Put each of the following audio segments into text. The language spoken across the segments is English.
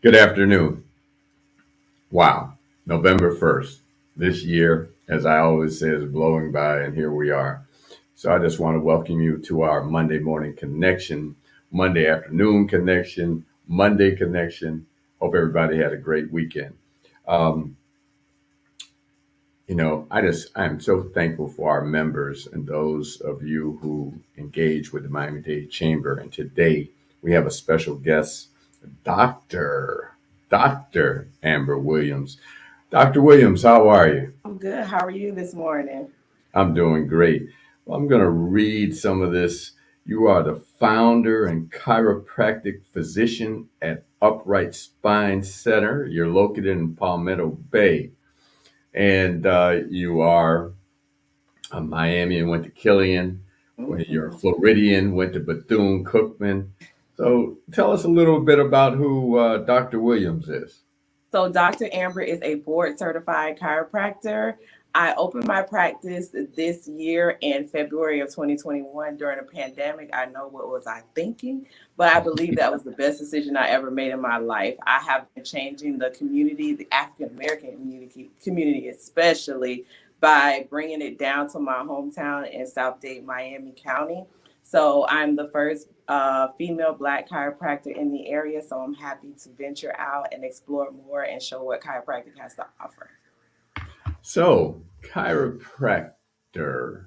Good afternoon. Wow, November 1st. This year, as I always say, is blowing by, and here we are. So I just want to welcome you to our Monday morning connection, Monday afternoon connection, Monday connection. Hope everybody had a great weekend. Um, I'm so thankful for our members and those of you who engage with the Miami-Dade Chamber. And today we have a special guest, Dr. Dr. Amber Williams. Dr. Williams, how are you? I'm good. How are you this morning? I'm doing great. Well, I'm going to read some of this. You are the founder and chiropractic physician at Upright Spine Center. You're located in Palmetto Bay, and you are a Miami and went to Killian. When you're a Mhm. Floridian, went to Bethune Cookman. So tell us a little bit about who Dr. Williams is. So, Dr. Amber is a board certified chiropractor. I opened my practice this year in February of 2021 during a pandemic. I know what was I thinking, but I believe that was the best decision I ever made in my life. I have been changing the community, the African American community especially, by bringing it down to my hometown in South Dade, Miami County. So I'm the first female Black chiropractor in the area. So I'm happy to venture out and explore more and show what chiropractic has to offer. So, chiropractor.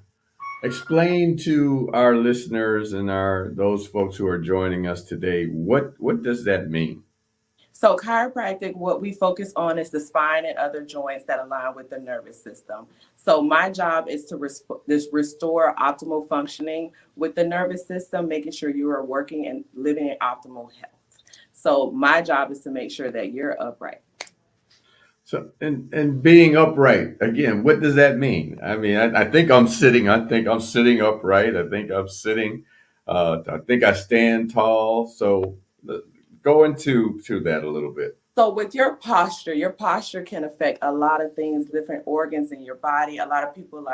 Explain to our listeners and our those folks who are joining us today what does that mean? So, chiropractic, what we focus on is the spine and other joints that align with the nervous system. So, my job is to restore optimal functioning with the nervous system, making sure you are working and living in optimal health. So, my job is to make sure that you're upright. So and being upright again, what does that mean? I mean, I think I'm sitting. I think I'm sitting upright. I think I'm sitting. I think I stand tall. So go into to that a little bit. So with your posture can affect a lot of things, different organs in your body. A lot of people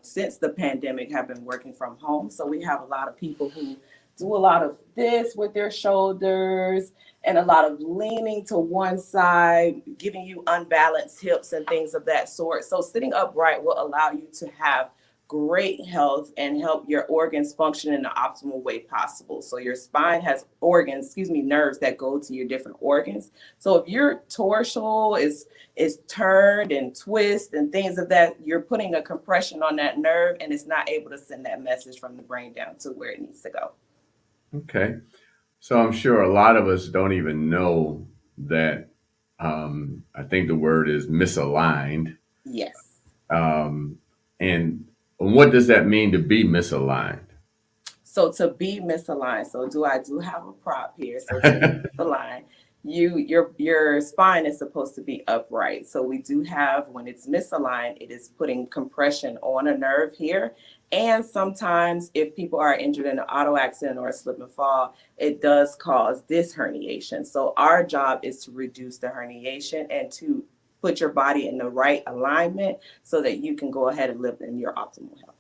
since the pandemic have been working from home. So we have a lot of people who do a lot of this with their shoulders and a lot of leaning to one side, giving you unbalanced hips and things of that sort. So sitting upright will allow you to have great health and help your organs function in the optimal way possible. So your spine has nerves that go to your different organs. So if your torso is turned and twist and things of that, you're putting a compression on that nerve and it's not able to send that message from the brain down to where it needs to go. Okay. So I'm sure a lot of us don't even know that. I think the word is misaligned. Yes. Um, and what does that mean to be misaligned? So to be misaligned, so do have a prop here. So to be misaligned, your spine is supposed to be upright. So we do have when it's misaligned, it is putting compression on a nerve here. And sometimes if people are injured in an auto accident or a slip and fall, it does cause this herniation. So our job is to reduce the herniation and to put your body in the right alignment so that you can go ahead and live in your optimal health.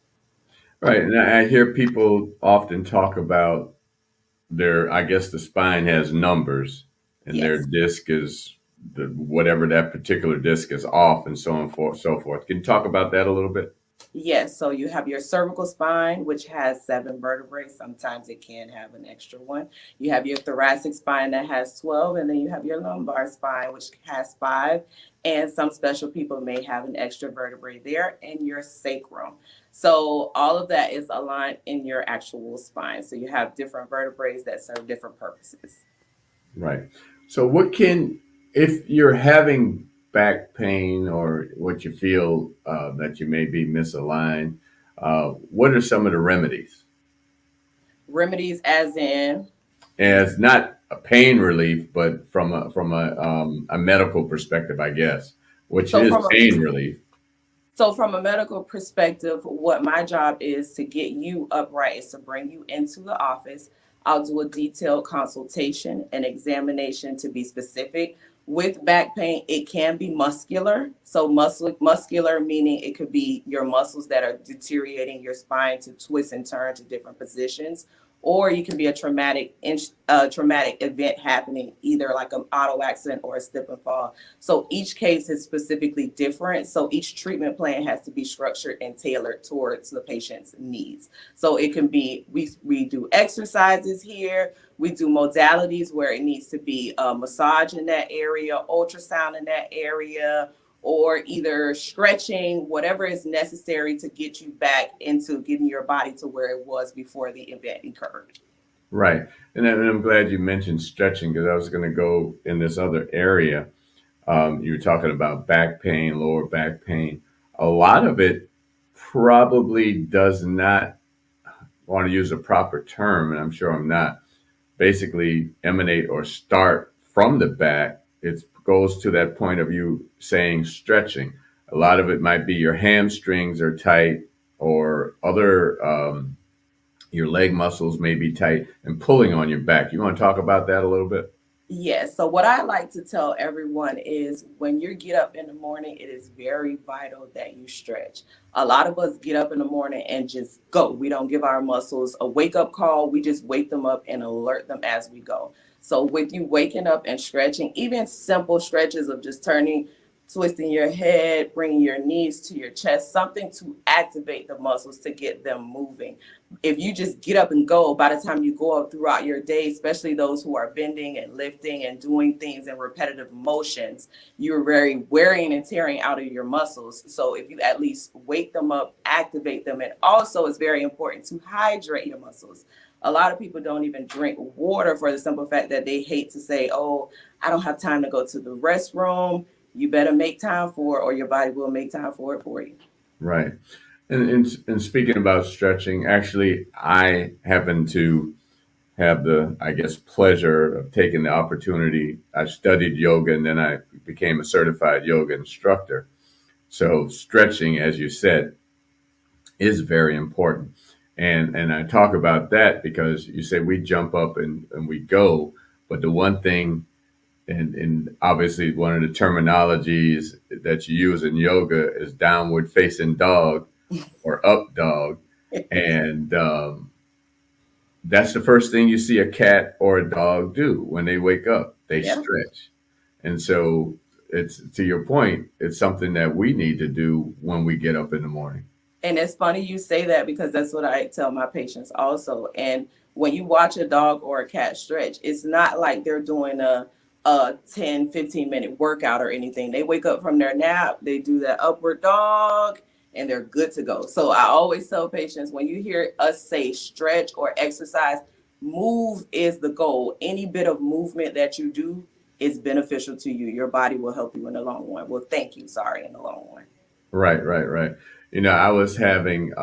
Right. And I hear people often talk about their, I guess the spine has numbers and their Yes. disc is whatever that particular disc is off and so on forth, so forth. Can you talk about that a little bit? Yes, so you have your cervical spine, which has seven vertebrae. Sometimes it can have an extra one. You have your thoracic spine that has 12, and then you have your lumbar spine, which has five. And some special people may have an extra vertebrae there, and your sacrum. So all of that is aligned in your actual spine. So you have different vertebrae that serve different purposes. Right. So what can, if you're having back pain or what you feel that you may be misaligned, what are some of the remedies? Remedies, as in, As not a pain relief, but from a medical perspective, I guess, which so is from a pain relief. So, from a medical perspective, what my job is to get you upright is to bring you into the office. I'll do a detailed consultation and examination to be specific. With back pain, it can be muscular. So, muscular meaning it could be your muscles that are deteriorating your spine to twist and turn to different positions, or you can be a traumatic event happening, either like an auto accident or a slip and fall. So each case is specifically different. So each treatment plan has to be structured and tailored towards the patient's needs. So it can be we do exercises here. We do modalities where it needs to be a massage in that area, ultrasound in that area, or either stretching, whatever is necessary to get you back into getting your body to where it was before the event occurred. Right. And I'm glad you mentioned stretching because I was going to go in this other area. You were talking about back pain, lower back pain. A lot of it probably does not want to use a proper term, and I'm sure I'm not, basically emanate or start from the back. It goes to that point of you saying stretching. A lot of it might be your hamstrings are tight or other, your leg muscles may be tight and pulling on your back. You want to talk about that a little bit? Yes. So what I like to tell everyone is when you get up in the morning, it is very vital that you stretch. A lot of us get up in the morning and just go. We don't give our muscles a wake up call. We just wake them up and alert them as we go. So with you waking up and stretching, even simple stretches of just turning, twisting your head, bringing your knees to your chest, something to activate the muscles to get them moving. If you just get up and go, by the time you go up throughout your day, especially those who are bending and lifting and doing things in repetitive motions, you're very wearing and tearing out of your muscles. So if you at least wake them up, activate them, and also it's very important to hydrate your muscles. A lot of people don't even drink water for the simple fact that they hate to say, oh, I don't have time to go to the restroom. You better make time for it, or your body will make time for it for you. Right. And speaking about stretching, actually, I happen to have the, I guess, pleasure of taking the opportunity. I studied yoga and then I became a certified yoga instructor. So stretching, as you said, is very important. And I talk about that because you say we jump up and we go, but the one thing, and obviously one of the terminologies that you use in yoga is downward facing dog or up dog. And that's the first thing you see a cat or a dog do when they wake up. They Yeah. stretch. And so it's to your point, it's something that we need to do when we get up in the morning. And it's funny you say that because that's what I tell my patients also. And when you watch a dog or a cat stretch, it's not like they're doing a 10-15 minute workout or anything. They wake up from their nap, they do that upward dog, and they're good to go. So I always tell patients when you hear us say stretch or exercise, move is the goal. Any bit of movement that you do is beneficial to you. Your body will help you in the long run. Well, thank you, sorry, in the long run. Right, right, right. You know, I was having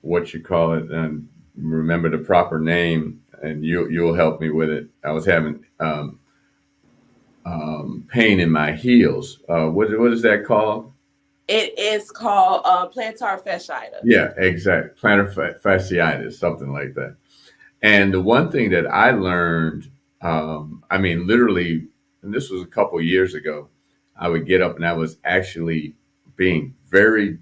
what you call it, and remember the proper name, and you'll help me with it. I was having pain in my heels. What is that called? It is called plantar fasciitis. Yeah, exact plantar fasciitis, something like that. And the one thing that I learned, I mean, literally, and this was a couple years ago, I would get up and I was actually being very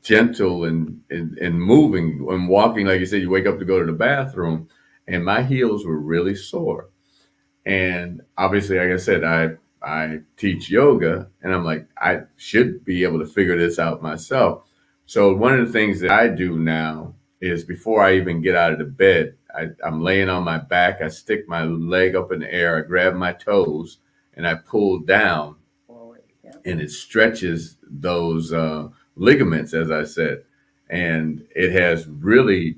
gentle and moving and walking. Like you said, you wake up to go to the bathroom, and my heels were really sore. And obviously, like I said, I teach yoga, and I'm like, I should be able to figure this out myself. So one of the things that I do now is before I even get out of the bed, I'm laying on my back. I stick my leg up in the air. I grab my toes, and I pull down, Forward. Yeah. and it stretches those ligaments, as I said, and it has really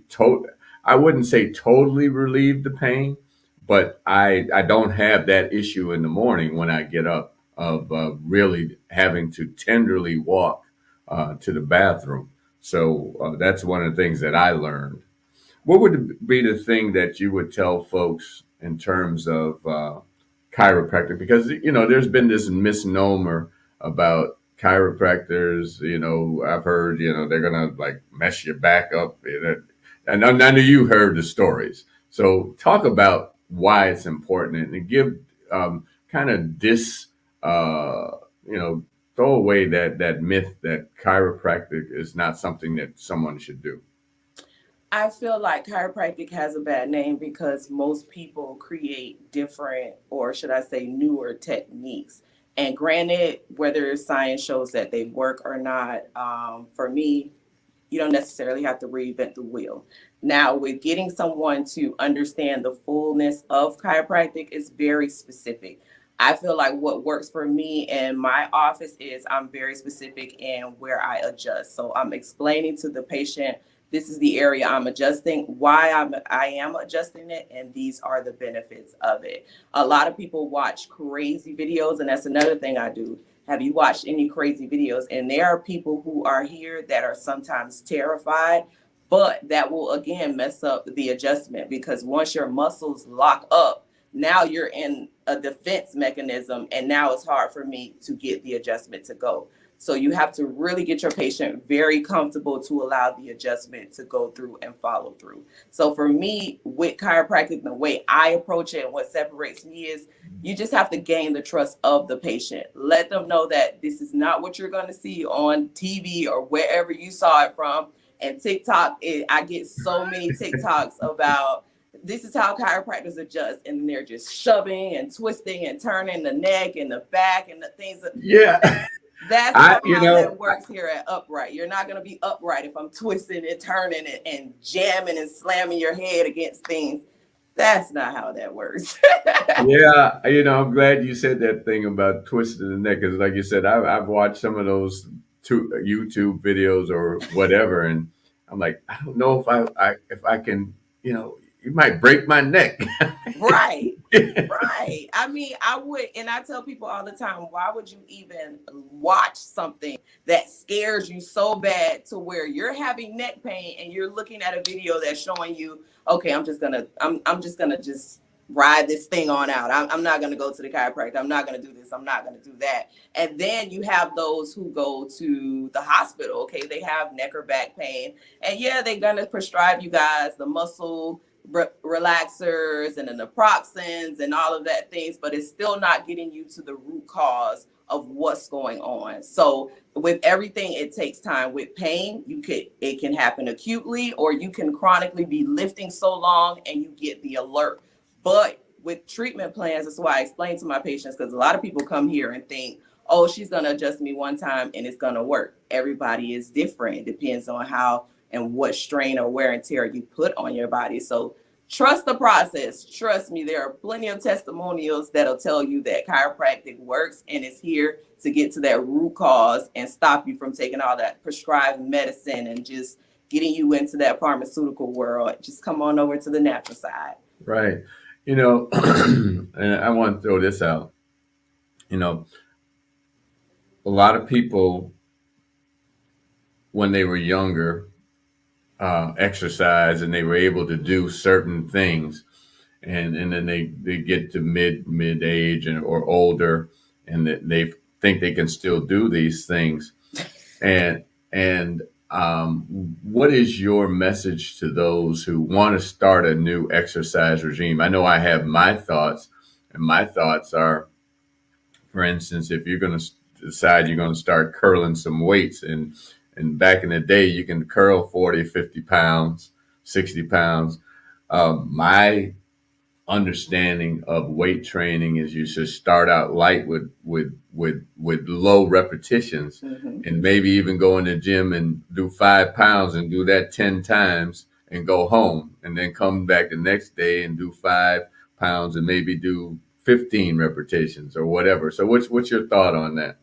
I wouldn't say totally relieved the pain, but I don't have that issue in the morning when I get up of really having to tenderly walk to the bathroom. So that's one of the things that I learned. What would be the thing that you would tell folks in terms of chiropractic? Because you know, there's been this misnomer about chiropractors. You know, I've heard they're gonna like mess your back up, and I know you heard the stories. So talk about why it's important and give kind of this, uh, you know, throw away that myth that chiropractic is not something that someone should do. I feel like chiropractic has a bad name because most people create different, or should I say, newer techniques. And granted, whether science shows that they work or not, for me, you don't necessarily have to reinvent the wheel. Now, with getting someone to understand the fullness of chiropractic is very specific. I feel like what works for me in my office is I'm very specific in where I adjust. So I'm explaining to the patient, this is the area I'm adjusting, why I am adjusting it, and these are the benefits of it. A lot of people watch crazy videos, and that's another thing I do. Have you watched any crazy videos? And there are people who are here that are sometimes terrified, but that will again mess up the adjustment because once your muscles lock up, now you're in a defense mechanism, and now it's hard for me to get the adjustment to go. So you have to really get your patient very comfortable to allow the adjustment to go through and follow through. So for me, with chiropractic, the way I approach it and what separates me is you just have to gain the trust of the patient. Let them know that this is not what you're going to see on TV or wherever you saw it from. And TikTok, I get so many TikToks about this is how chiropractors adjust, and they're just shoving and twisting and turning the neck and the back and the things. Yeah. That's I, not you how know, that works here at Upright. You're not going to be upright if I'm twisting and turning it and jamming and slamming your head against things. That's not how that works. yeah, I'm glad you said that thing about twisting the neck because, like you said, I've watched some of those YouTube videos or whatever, and I'm like, I don't know if I can, you might break my neck. Right. Right. I mean, I would, and I tell people all the time, why would you even watch something that scares you so bad to where you're having neck pain and you're looking at a video that's showing you, okay, I'm just gonna just ride this thing on out. I'm not gonna go to the chiropractor. I'm not gonna do this. I'm not gonna do that. And then you have those who go to the hospital. Okay, they have neck or back pain, and yeah, they're gonna prescribe you guys the muscle relaxers and the naproxens and all of that things, but it's still not getting you to the root cause of what's going on. So with everything, it takes time. With pain, it can happen acutely, or you can chronically be lifting so long and you get the alert. But with treatment plans, that's why I explain to my patients, because a lot of people come here and think, oh, she's going to adjust me one time and it's going to work. Everybody is different. It depends on how and what strain or wear and tear you put on your body. So trust the process. Trust me, there are plenty of testimonials that'll tell you that chiropractic works and is here to get to that root cause and stop you from taking all that prescribed medicine and just getting you into that pharmaceutical world. Just come on over to the natural side. Right. And I want to throw this out. You know, a lot of people, when they were younger, exercise and they were able to do certain things, and then they get to mid age or older, and they think they can still do these things. And what is your message to those who want to start a new exercise regime? I know I have my thoughts, and my thoughts are, for instance, if you're going to decide you're going to start curling some weights, and back in the day, you can curl 40, 50 pounds, 60 pounds. My understanding of weight training is you should start out light with low repetitions, Mm-hmm. and maybe even go in the gym and do 5 pounds and do that 10 times and go home, and then come back the next day and do 5 pounds and maybe do 15 repetitions or whatever. So what's your thought on that?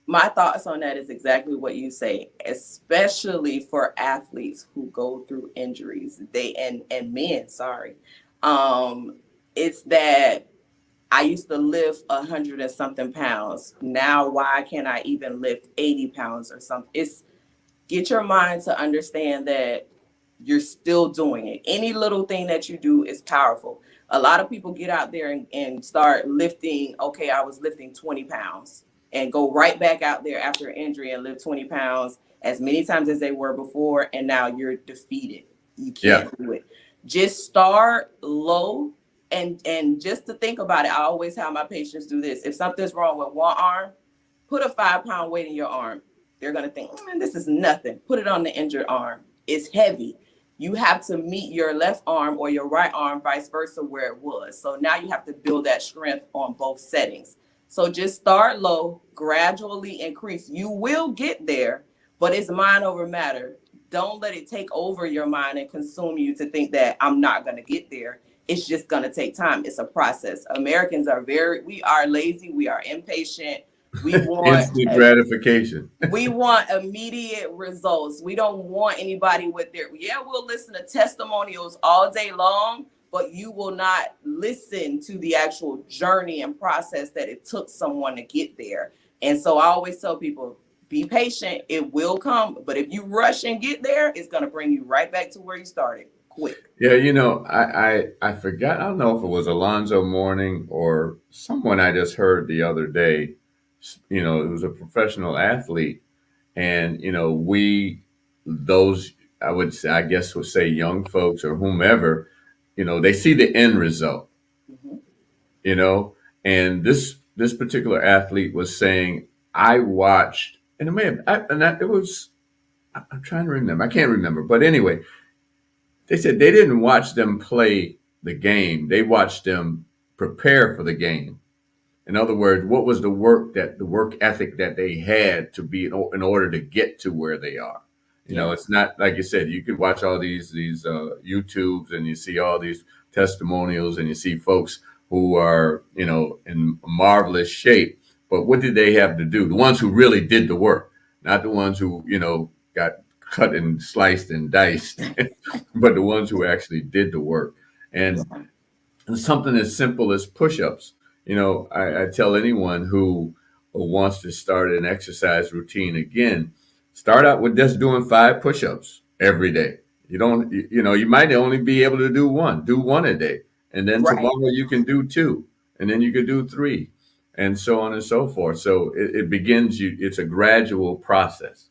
My thoughts on that is exactly what you say, especially for athletes who go through injuries. They and men, sorry. Um, it's that I used to lift 100 and something pounds. Now, why can't I even lift 80 pounds or something? It's get your mind to understand that you're still doing it. Any little thing that you do is powerful. A lot of people get out there and start lifting. Okay, I was lifting 20 pounds and go right back out there after injury and lift 20 pounds as many times as they were before. And now you're defeated. You Yeah. can't do it. Just start low. And just to think about it, I always have my patients do this. If something's wrong with one arm, put a 5 pound weight in your arm. They're going to think, this is nothing. Put it on the injured arm. It's heavy. you have to meet your left arm or your right arm, vice versa, where it was. So now you have to build that strength on both settings. So just start low, gradually increase. You will get there, but it's mind over matter. Don't let it take over your mind and consume you to think that I'm not going to get there. It's just going to take time. It's a process. Americans are we are lazy, we are impatient. We want Instant gratification. we want immediate results. We don't want anybody with their, yeah, we'll listen to testimonials all day long, but you will not listen to the actual journey and process that it took someone to get there. And so I always tell people, be patient, it will come. But if you rush and get there, it's going to bring you right back to where you started quick. Yeah, I forgot. I don't know if it was Alonzo Mourning or someone I just heard the other day. It was a professional athlete, and those I would say, I guess, would say young folks or whomever, they see the end result, Mhm. you know, and this particular athlete was saying, I watched, and it may have, it was, I'm trying to remember, I can't remember, but anyway, they said they didn't watch them play the game. They watched them prepare for the game. In other words, what was the work ethic that they had to be in order to get to where they are? Yeah. It's not like you said. You could watch all these YouTubes and you see all these testimonials and you see folks who are in marvelous shape. But what did they have to do? The ones who really did the work, not the ones who got cut and sliced and diced, but the ones who actually did the work. And something as simple as push-ups. I tell anyone who wants to start an exercise routine again, start out with just doing 5 push-ups every day. You might only be able to do one a day, and then Right. tomorrow you can do two, and then you could do three, and so on and so forth. So it begins. It's a gradual process.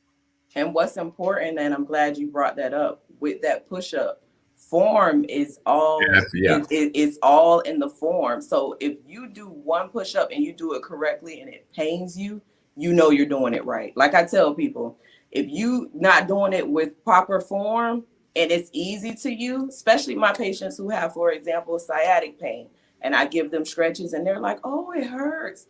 And what's important, and I'm glad you brought that up with that push up, form is all Yeah. it's all in the form. So if you do one push up and you do it correctly and it pains you, you know you're doing it right. Like I tell people, if you not doing it with proper form and it's easy to you, especially my patients who have, for example, sciatic pain, and I give them stretches and they're like, oh, it hurts.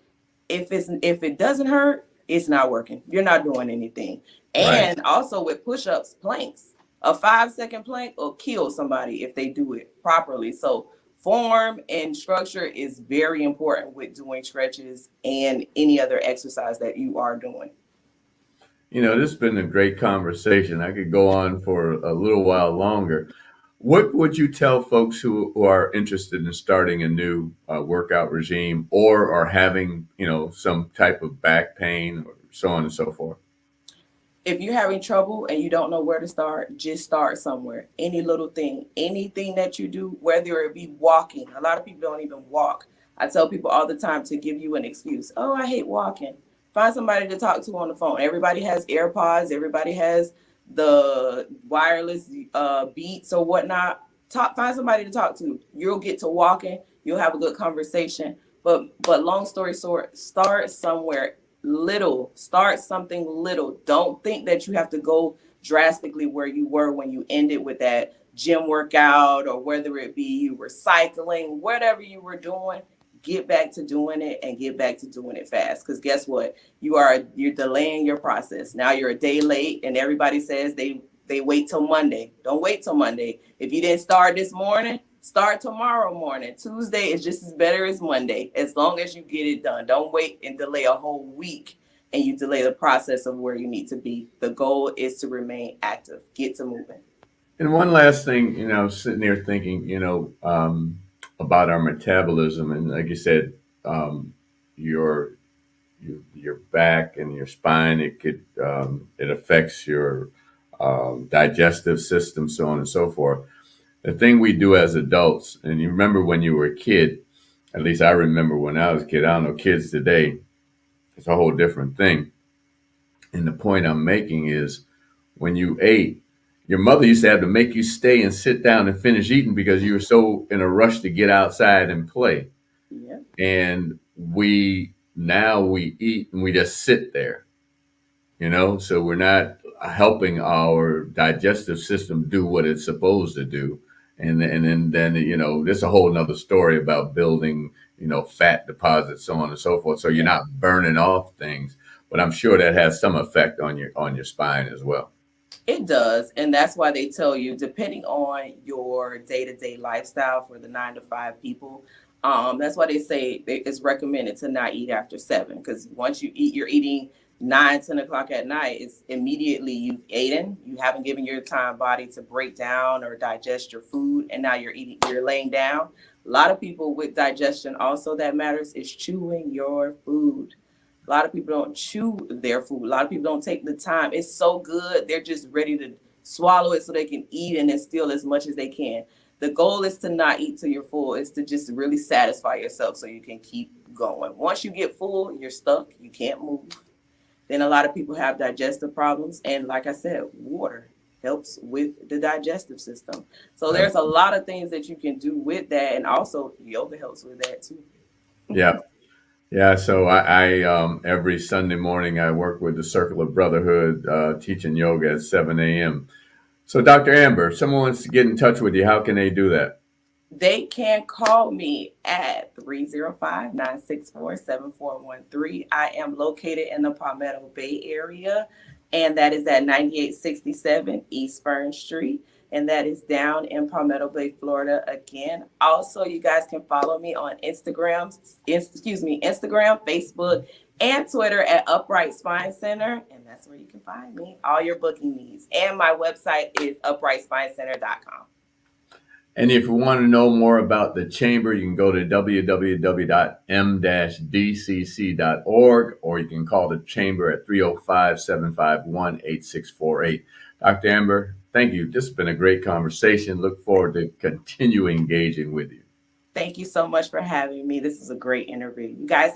If it doesn't hurt, it's not working. You're not doing anything. Right. And also with push-ups, planks. A 5-second plank will kill somebody if they do it properly. So form and structure is very important with doing stretches and any other exercise that you are doing. This has been a great conversation. I could go on for a little while longer. What would you tell folks who are interested in starting a new workout regime or are having, some type of back pain or so on and so forth? If you're having trouble and you don't know where to start, just start somewhere. Any little thing, anything that you do, whether it be walking. A lot of people don't even walk. I tell people all the time to give you an excuse. Oh, I hate walking. Find somebody to talk to on the phone. Everybody has AirPods. Everybody has the wireless Beats or whatnot. Find somebody to talk to. You'll get to walking. You'll have a good conversation. But long story short, start somewhere little. Start something little. Don't think that you have to go drastically where you were when you ended with that gym workout, or whether it be you were cycling, whatever you were doing. Get back to doing it and get back to doing it fast. Because guess what? You're delaying your process. Now you're a day late, and everybody says they wait till Monday. Don't wait till Monday. If you didn't start this morning, start tomorrow morning. Tuesday is just as better as Monday, as long as you get it done. Don't wait and delay a whole week and you delay the process of where you need to be. The goal is to remain active. Get to moving. And one last thing, sitting there thinking, about our metabolism. And like you said, um, your, your back and your spine, it affects your digestive system, so on and so forth. The thing we do as adults, and you remember when you were a kid, at least I remember when I was a kid, I don't know, kids today, it's a whole different thing. And the point I'm making is when you ate, your mother used to have to make you stay and sit down and finish eating because you were so in a rush to get outside and play. Yeah. And we eat and we just sit there, so we're not helping our digestive system do what it's supposed to do. And then there's a whole nother story about building, fat deposits, so on and so forth. So you're Yeah. not burning off things, but I'm sure that has some effect on your spine as well. It does, and that's why they tell you, depending on your day-to-day lifestyle for the 9 to 5 people, that's why they say it's recommended to not eat after 7, because once you eat, you're eating 9, 10 o'clock at night. It's immediately you've eaten, you haven't given your time body to break down or digest your food, and now you're eating, you're laying down. A lot of people with digestion also that matters is chewing your food. A lot of people don't chew their food. A lot of people don't take the time. It's so good. They're just ready to swallow it so they can eat and instill as much as they can. The goal is to not eat till you're full. It's to just really satisfy yourself so you can keep going. Once you get full, you're stuck. You can't move. Then a lot of people have digestive problems. And like I said, water helps with the digestive system. So there's a lot of things that you can do with that. And also yoga helps with that too. Yeah. Yeah, so I every Sunday morning I work with the Circle of Brotherhood, teaching yoga at 7 a.m. So, Dr. Amber, if someone wants to get in touch with you, how can they do that? They can call me at 305-964-7413. I am located in the Palmetto Bay area, and that is at 9867 East Fern Street, and that is down in Palmetto Bay, Florida again. Also, you guys can follow me on Instagram, Facebook, and Twitter at Upright Spine Center, and that's where you can find me, all your booking needs. And my website is uprightspinecenter.com. And if you want to know more about the chamber, you can go to www.m-dcc.org, or you can call the chamber at 305-751-8648. Dr. Amber, thank you. This has been a great conversation. Look forward to continue engaging with you. Thank you so much for having me. This is a great interview. You guys